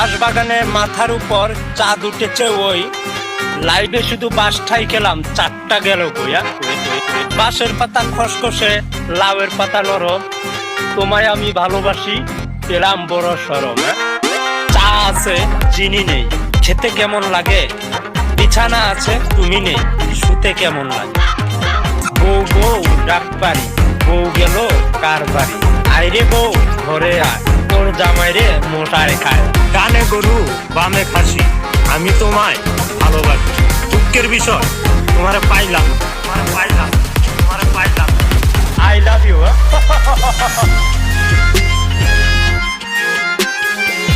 বাঁশবাগানে মাথার উপর চাঁদ উঠেছে ওই, লাইভে শুধু বাঁশটাই খেলাম, চারটা গেল বইয়া। বাঁশের পাতা খসখসে, লাউয়ের পাতা নরম, তোমায় আমি ভালোবাসি, পেলাম বড় সরম। চা আছে চিনি নেই, খেতে কেমন লাগে? বিছানা আছে তুমি নেই, শুতে কেমন লাগে? বউ বউ ডাক পারি, বউ গেল কার বাড়ি? আইরে বউ ঘরে আয়, তোর জামাইরে মোটায় খায়। ডানে গরু বামে খাসি, আমি তোমায় ভালোবাসি। দুঃখের বিষয় তোমারে পাইলাম, তোমারে পাইলাম, তোমারে পাইলাম। I love you.